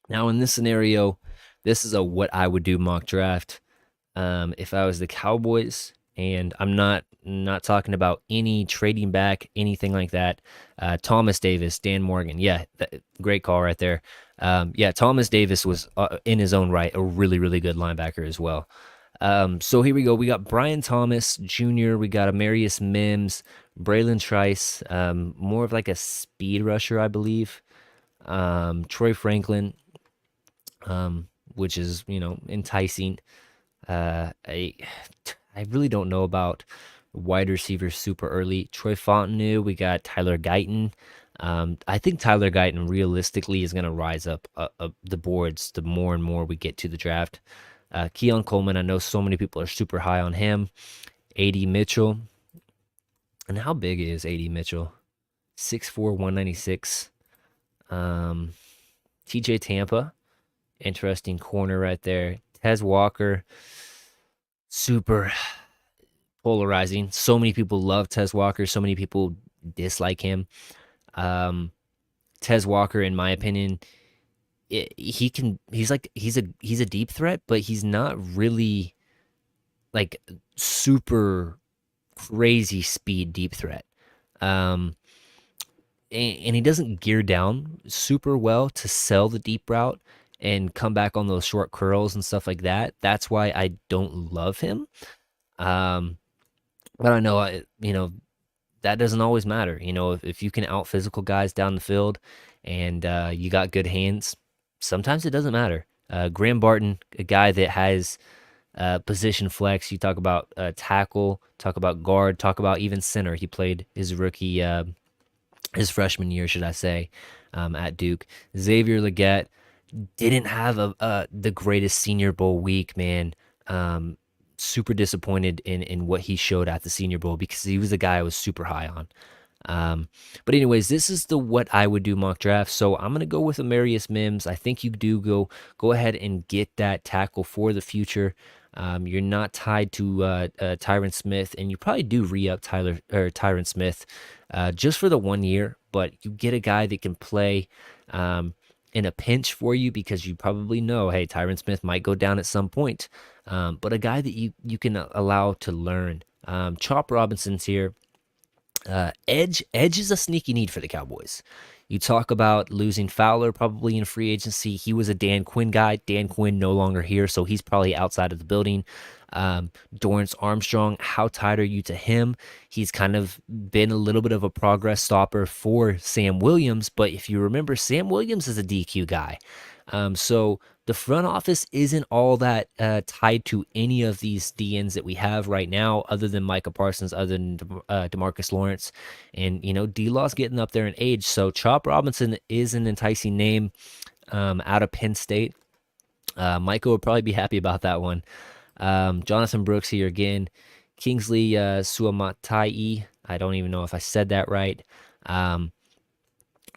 Now in this scenario, this is a what I would do mock draft. If I was the Cowboys, and I'm not talking about any trading back, anything like that. Thomas Davis, Dan Morgan, yeah, great call right there. Yeah, Thomas Davis was in his own right a really, really good linebacker as well. So here we go. We got Brian Thomas Jr. We got Amarius Mims, Braylon Trice, more of like a speed rusher, I believe. Troy Franklin, which is enticing. I really don't know about wide receivers super early. Troy Fontenot, we got Tyler Guyton. I think Tyler Guyton realistically is going to rise up the boards the more and more we get to the draft. Keon Coleman, I know so many people are super high on him. A.D. Mitchell. And how big is A.D. Mitchell? 6'4", 196. TJ Tampa. Interesting corner right there. Tez Walker. Super polarizing. So many people love Tez Walker. So many people dislike him. Tez Walker, in my opinion, he's a deep threat, but he's not really like super crazy speed deep threat. And he doesn't gear down super well to sell the deep route and come back on those short curls and stuff like that. That's why I don't love him. But I know, that doesn't always matter. If you can out physical guys down the field and you got good hands, sometimes it doesn't matter. Graham Barton, a guy that has position flex. You talk about tackle, talk about guard, talk about even center. He played his his freshman year, should I say, at Duke. Xavier Legette didn't have the greatest Senior Bowl week, man. Super disappointed in what he showed at the Senior Bowl because he was a guy I was super high on. But anyways, this is the what I would do mock draft. So I'm gonna go with Amarius Mims. I think you do go ahead and get that tackle for the future. You're not tied to Tyron Smith, and you probably do re-up Tyron Smith just for the 1 year. But you get a guy that can play in a pinch for you because you probably know, hey, Tyron Smith might go down at some point. But a guy that you can allow to learn. Chop Robinson's here. Edge is a sneaky need for the Cowboys. You talk about losing Fowler probably in free agency. He was a Dan Quinn guy. Dan Quinn no longer here, so he's probably outside of the building. Dorrance Armstrong, how tied are you to him? He's kind of been a little bit of a progress stopper for Sam Williams, but if you remember, Sam Williams is a DQ guy. So the front office isn't all that tied to any of these DNs that we have right now, other than Micah Parsons, other than DeMarcus Lawrence. And, D-Law's getting up there in age. So Chop Robinson is an enticing name out of Penn State. Micah would probably be happy about that one. Jonathan Brooks here again. Kingsley Suamatai. I don't even know if I said that right.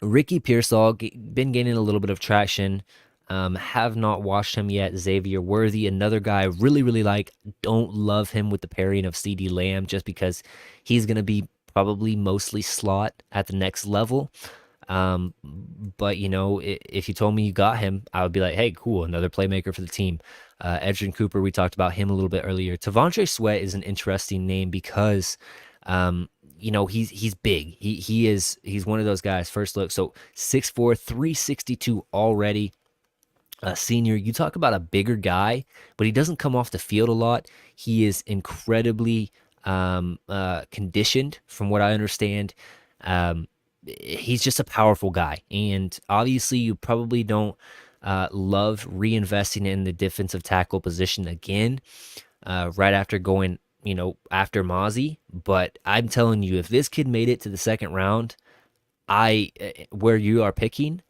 Ricky Pearsall, been gaining a little bit of traction. Have not watched him yet. Xavier Worthy, another guy I really, really like. Don't love him with the pairing of CD Lamb just because he's going to be probably mostly slot at the next level. But if you told me you got him, I would be like, hey, cool, another playmaker for the team. Edgerton Cooper, we talked about him a little bit earlier. Tavondre Sweat is an interesting name because, he's big. He's one of those guys. First look, so 6'4", 362 already. Senior, you talk about a bigger guy, but he doesn't come off the field a lot. He is incredibly conditioned, from what I understand. Um, he's just a powerful guy, and obviously, you probably don't love reinvesting in the defensive tackle position again right after going, after Mozzie. But I'm telling you, if this kid made it to the second round, where you are picking,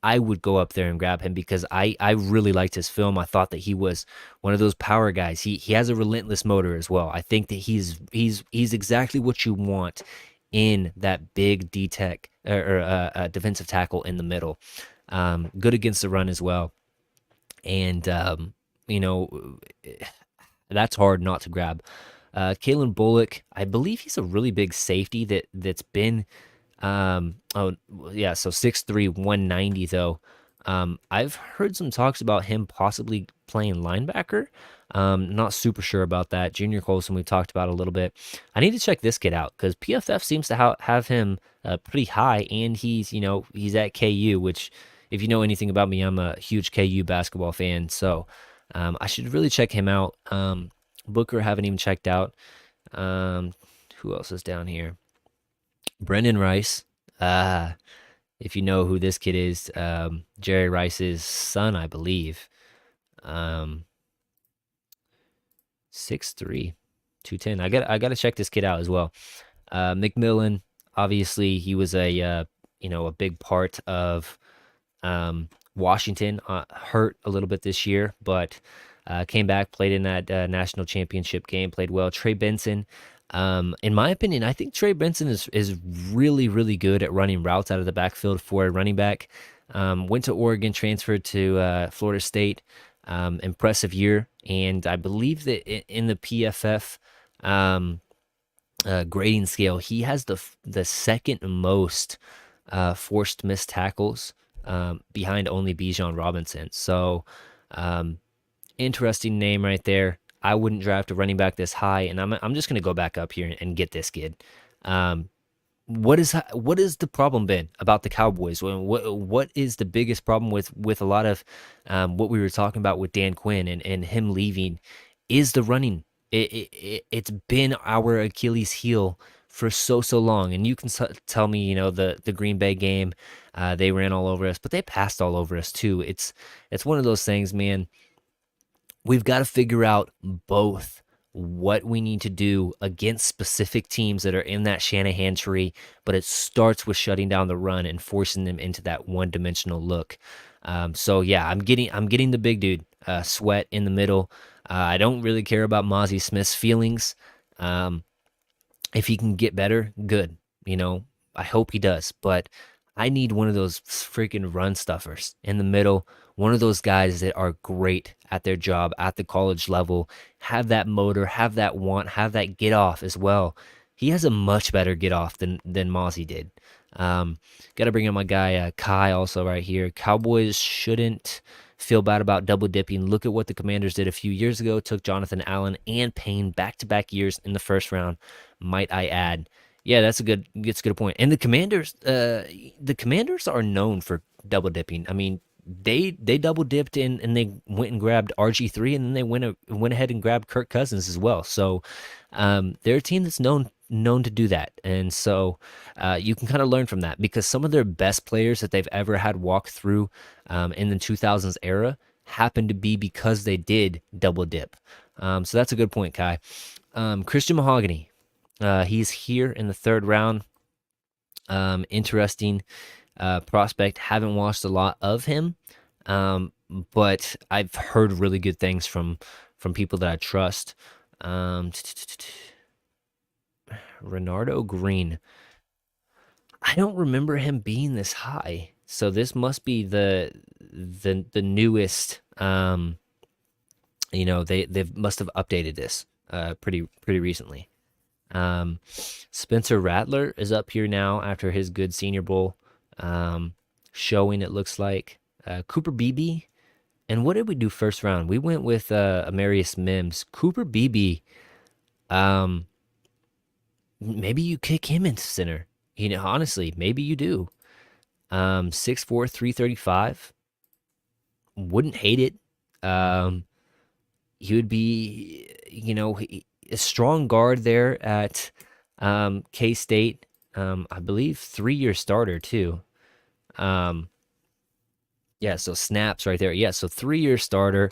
I would go up there and grab him because I really liked his film. I thought that he was one of those power guys. He has a relentless motor as well. I think that he's exactly what you want in that big D tech or defensive tackle in the middle. Good against the run as well, and you know that's hard not to grab. Kalen Bullock, I believe he's a really big safety that's been oh yeah, so 6'3", 190 though. I've heard some talks about him possibly playing linebacker. Not super sure about that. Junior Colson, we talked about a little bit. I need to check this kid out because PFF seems to have him pretty high, and he's at KU, which, if you know anything about me, I'm a huge KU basketball fan. So I should really check him out. Booker, haven't even checked out. Who else is down here? Brendan Rice. If you know who this kid is, Jerry Rice's son, I believe. Um, 6'3", 210. I gotta check this kid out as well. McMillan, obviously, he was a big part of Washington. Hurt a little bit this year, but came back, played in that national championship game, played well. Trey Benson, in my opinion, I think Trey Benson is really, really good at running routes out of the backfield for a running back. Went to Oregon, transferred to Florida State. Impressive year, and I believe that in the PFF grading scale, he has the second most forced missed tackles, behind only Bijan Robinson. So, interesting name right there. I wouldn't draft a running back this high, and I'm just gonna go back up here and get this kid. Um, what is the problem been about the Cowboys? What is the biggest problem with a lot of what we were talking about with Dan Quinn and him leaving? Is the running? It's been our Achilles heel for so long, and you can tell me, the Green Bay game, they ran all over us, but they passed all over us too. It's one of those things, man. We've got to figure out both what we need to do against specific teams that are in that Shanahan tree, but it starts with shutting down the run and forcing them into that one-dimensional look. So yeah, I'm getting the big dude, Sweat in the middle. I don't really care about Mozzie Smith's feelings. If he can get better, good. I hope he does, but I need one of those freaking run stuffers in the middle. One of those guys that are great at their job at the college level, have that motor, have that want, have that get off as well. He has a much better get off than Mozzie did. Got to bring in my guy Kai also right here. Cowboys shouldn't feel bad about double dipping. Look at what the Commanders did a few years ago. Took Jonathan Allen and Payne back-to-back years in the first round. Might I add? Yeah, that's a good point. And the Commanders are known for double dipping. I mean, they double dipped in and they went and grabbed RG3, and then they went ahead and grabbed Kirk Cousins as well. So they're a team that's known to do that, and so you can kind of learn from that because some of their best players that they've ever had walk through in the 2000s era happened to be because they did double dip. So that's a good point, Kai. Christian Mahogany. He's here in the third round. Interesting prospect. Haven't watched a lot of him, but I've heard really good things from people that I trust. Renardo Green. I don't remember him being this high, so this must be the newest. They must have updated this pretty recently. Spencer Rattler is up here now after his good Senior Bowl. um, showing, it looks like. Cooper Beebe. And what did we do first round? We went with Amarius Mims. Cooper Beebe, um, maybe you kick him into center. Honestly, maybe you do. 6'4", 335. Wouldn't hate it. Um, he would be, a strong guard there at K State. I believe 3-year starter too. Um, yeah, so snaps right there. Yeah, so 3-year starter.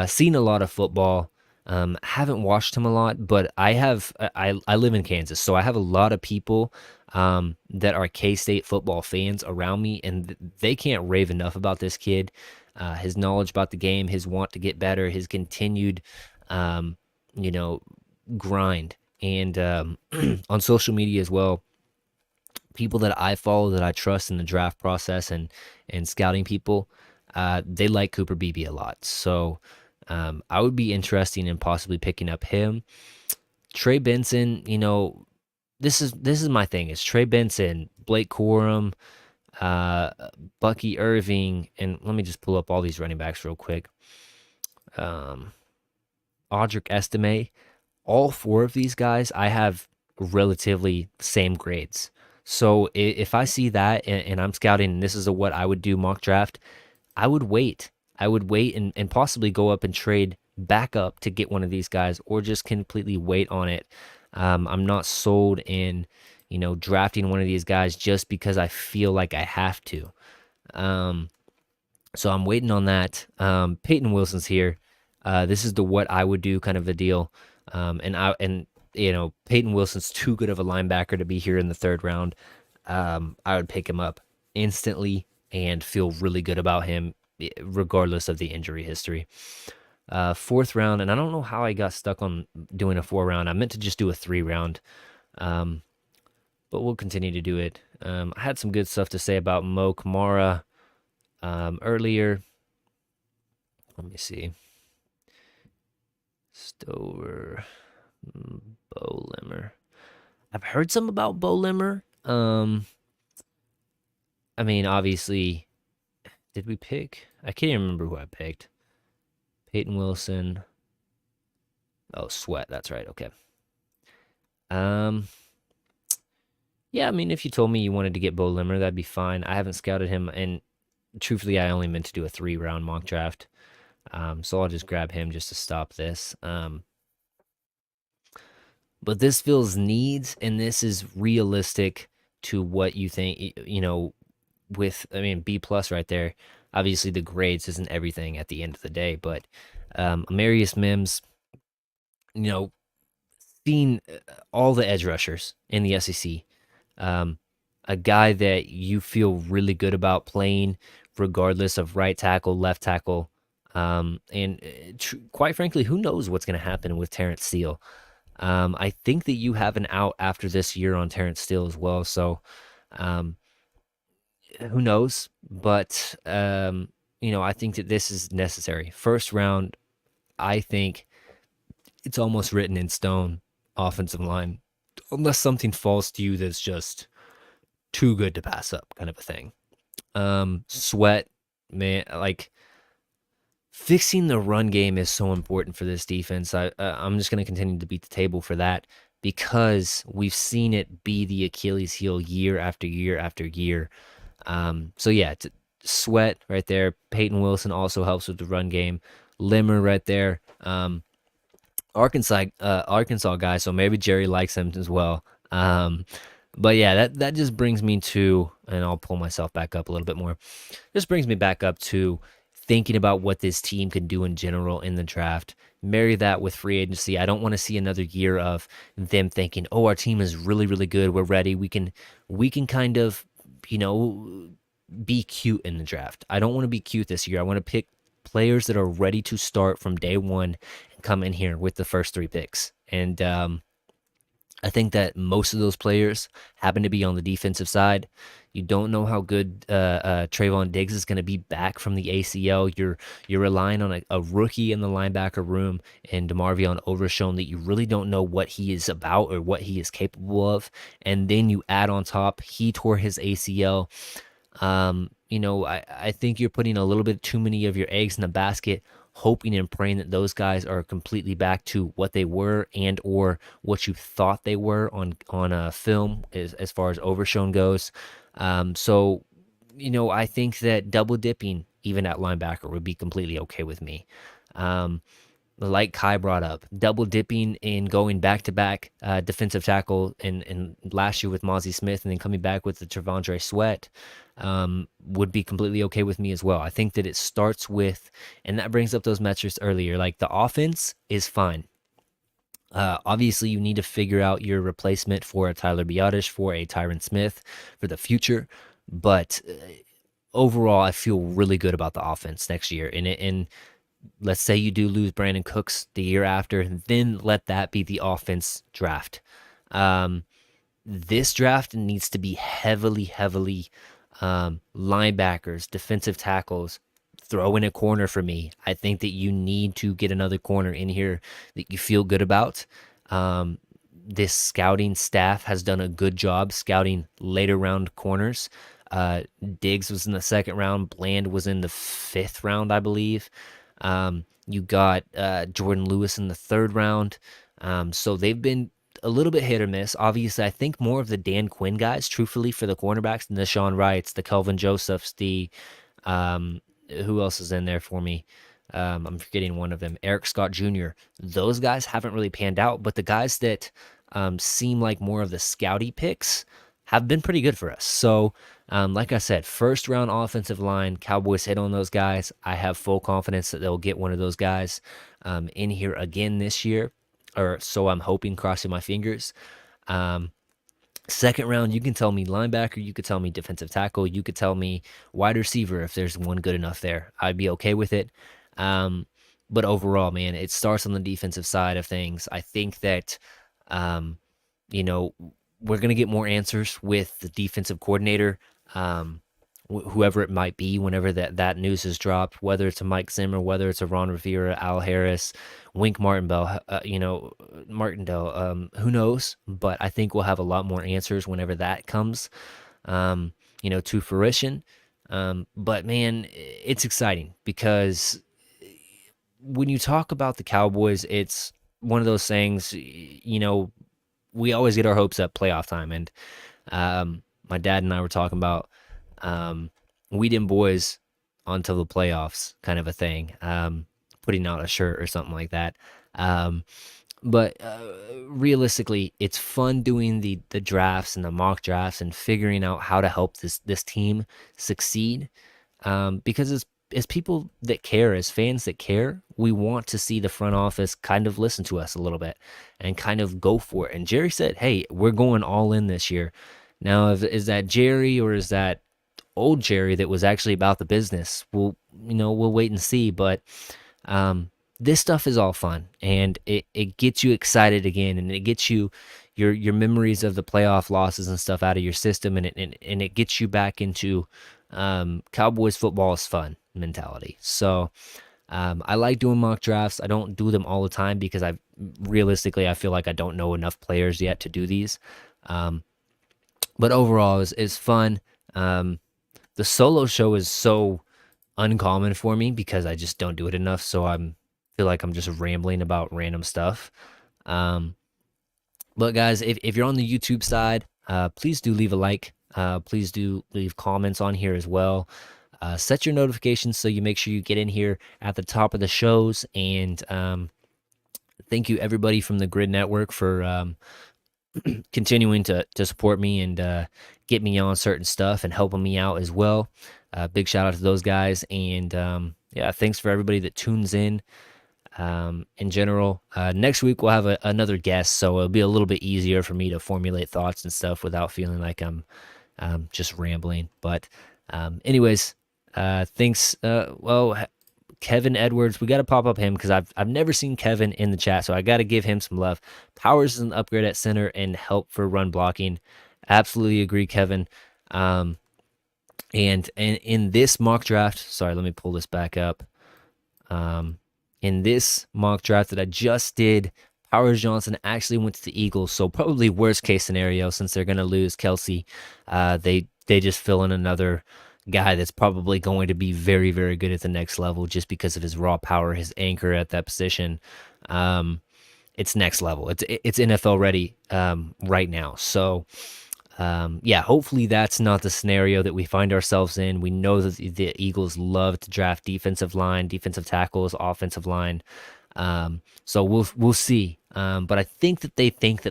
Seen a lot of football. Haven't watched him a lot, but I have. I live in Kansas, so I have a lot of people that are K State football fans around me, and they can't rave enough about this kid. His knowledge about the game, his want to get better, his continued, um, you know, grind, and on social media as well. People that I follow that I trust in the draft process and scouting people, they like Cooper Beebe a lot. So I would be interested in possibly picking up him. Trey Benson, this is my thing. Is Trey Benson, Blake Corum, uh, Bucky Irving, and let me just pull up all these running backs real quick. Um, Audric Estime, all four of these guys, I have relatively same grades. So if I see that and I'm scouting, and this is what I would do mock draft, I would wait. I would wait and possibly go up and trade back up to get one of these guys, or just completely wait on it. I'm not sold in, drafting one of these guys just because I feel like I have to. Um, so I'm waiting on that. Peyton Wilson's here. This is the what I would do kind of a deal. And Peyton Wilson's too good of a linebacker to be here in the third round. I would pick him up instantly and feel really good about him, regardless of the injury history. Fourth round, and I don't know how I got stuck on doing a 4 round. I meant to just do a 3 round, um, but we'll continue to do it. I had some good stuff to say about Mo Kamara earlier. Let me see. Stover, Bo Limmer. I've heard some about Bo Limmer. I mean, obviously, did we pick? I can't even remember who I picked. Peyton Wilson. Oh, Sweat. That's right. Okay. Um, yeah, I mean, if you told me you wanted to get Bo Limmer, that'd be fine. I haven't scouted him, and truthfully, I only meant to do a 3 round mock draft. So I'll just grab him just to stop this. But this feels needs, and this is realistic to what you think, I mean, B plus right there. Obviously, the grades isn't everything at the end of the day, but Amarius Mims, you know, seen all the edge rushers in the SEC. Um, a guy that you feel really good about playing, regardless of right tackle, left tackle. And quite frankly, who knows what's going to happen with Terrence Steele? I think that you have an out after this year on Terrence Steele as well. So, um, who knows? But I think that this is necessary. First round, I think it's almost written in stone. Offensive line, unless something falls to you that's just too good to pass up, kind of a thing. Sweat, man, like fixing the run game is so important for this defense. I'm just going to continue to beat the table for that because we've seen it be the Achilles heel year after year after year. So yeah, Sweat right there. Peyton Wilson also helps with the run game. Limmer right there. Arkansas guy, so maybe Jerry likes him as well. But yeah, that just brings me to, and I'll pull myself back up a little bit more. This brings me back up to thinking about what this team can do in general in the draft. Marry that with free agency. I don't want to see another year of them thinking, "Oh, our team is really, really good. We're ready. We can kind of, be cute in the draft." I don't want to be cute this year. I want to pick players that are ready to start from day one and come in here with the first 3 picks. And I think that most of those players happen to be on the defensive side. You don't know how good Trayvon Diggs is going to be back from the ACL. You're relying on a rookie in the linebacker room and DeMarvion Overshown that you really don't know what he is about or what he is capable of. And then you add on top, he tore his ACL. I think you're putting a little bit too many of your eggs in the basket, hoping and praying that those guys are completely back to what they were and or what you thought they were on a film as far as overshown goes. I think that double dipping even at linebacker would be completely okay with me. Um, like Kai brought up, double dipping in going back to back defensive tackle and last year with Mozzie Smith and then coming back with the Trevondre Sweat would be completely okay with me as well. I think that it starts with, and that brings up those metrics earlier, like the offense is fine. Obviously, you need to figure out your replacement for a Tyler Biotish, for a Tyron Smith for the future. But overall, I feel really good about the offense next year. And let's say you do lose Brandon Cooks the year after, then let that be the offense draft. Um, this draft needs to be heavily linebackers, defensive tackles. Throw in a corner for me. I think that you need to get another corner in here that you feel good about. Um, this scouting staff has done a good job scouting later round corners. Diggs was in the second round. Bland was in the fifth round, I believe. You got Jordan Lewis in the third round. So they've been a little bit hit or miss. Obviously, I think more of the Dan Quinn guys, truthfully, for the cornerbacks, the Sean Wrights, the Kelvin Josephs, the who else is in there for me? I'm forgetting one of them, Eric Scott Jr. Those guys haven't really panned out, but the guys that seem like more of the scouty picks have been pretty good for us. So, like I said, first round offensive line, Cowboys hit on those guys. I have full confidence that they'll get one of those guys in here again this year, or so I'm hoping, crossing my fingers. Second round, you can tell me linebacker, you could tell me defensive tackle, you could tell me wide receiver if there's one good enough there. I'd be okay with it. Um, but overall, man, it starts on the defensive side of things. I think that, um, you know, we're going to get more answers with the defensive coordinator, um, whoever it might be, whenever that news is dropped, whether it's a Mike Zimmer, whether it's a Ron Rivera, Al Harris, Wink Martindale, Martindale, who knows? But I think we'll have a lot more answers whenever that comes, to fruition. But man, it's exciting because when you talk about the Cowboys, it's one of those things, we always get our hopes up playoff time. And my dad and I were talking about we them boys onto the playoffs kind of a thing, putting out a shirt or something like that. But realistically, it's fun doing the drafts and the mock drafts and figuring out how to help this team succeed. Because as people that care, as fans that care, we want to see the front office kind of listen to us a little bit and kind of go for it. And Jerry said, "Hey, we're going all in this year." Now, is that Jerry or is that old Jerry that was actually about the business? We'll wait and see. But this stuff is all fun, and it gets you excited again, and it gets you your memories of the playoff losses and stuff out of your system, and it gets you back into Cowboys football is fun mentality. So I like doing mock drafts. I don't do them all the time because I feel like I don't know enough players yet to do these. But overall, is fun. The solo show is so uncommon for me because I just don't do it enough. So feel like I'm just rambling about random stuff. But guys, if you're on the YouTube side, please do leave a like. Please do leave comments on here as well. Set your notifications so you make sure you get in here at the top of the shows. And thank you everybody from the Grid Network for continuing to support me and get me on certain stuff and helping me out as well. Big shout out to those guys. And thanks for everybody that tunes in. In general, next week we'll have another guest, so it'll be a little bit easier for me to formulate thoughts and stuff without feeling like I'm just rambling. But anyways, thanks. Kevin Edwards, we got to pop up him because I've never seen Kevin in the chat, so I got to give him some love. Powers is an upgrade at center and help for run blocking. Absolutely agree, Kevin. And in this mock draft, sorry, let me pull this back up. In this mock draft that I just did, Powers Johnson actually went to the Eagles, so probably worst case scenario since they're going to lose Kelsey. They just fill in another guy that's probably going to be very, very good at the next level just because of his raw power, his anchor at that position. Um, it's next level. It's NFL ready right now. So yeah, hopefully that's not the scenario that we find ourselves in. We know that the Eagles love to draft defensive line, defensive tackles, offensive line. So we'll see. But I think that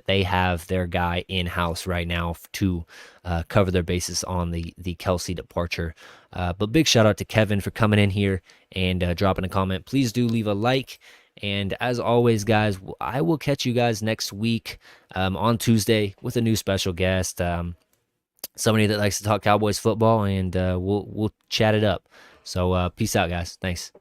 they have their guy in house right now to cover their bases on the Kelsey departure. But big shout out to Kevin for coming in here and dropping a comment. Please do leave a like. And as always, guys, I will catch you guys next week on Tuesday with a new special guest, somebody that likes to talk Cowboys football, and we'll chat it up. So peace out, guys. Thanks.